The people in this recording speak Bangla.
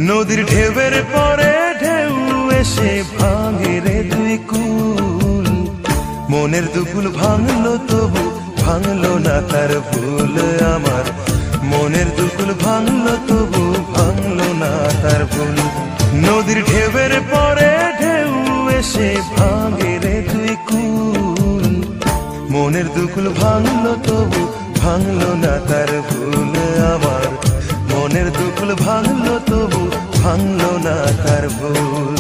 নদীর ঢেউয়ের পরে ঢেউ এসে ভাঙে রে দুই কুল, মনের দুকুল ভাঙলো তবু ভাঙলো না তার ভুল আমার, মনের দুকুল ভাঙলো তবু ভাঙলো না তার ভুল। নদীর ঢেউয়ের পরে ঢেউ এসে ভাঙে রে দুই কুল, মনের দুকুল ভাঙলো তবু ভাঙলো না তার ভুল আমার, মনের দুকুল ভাঙলো তবু ভাঙলো না তার ভুল।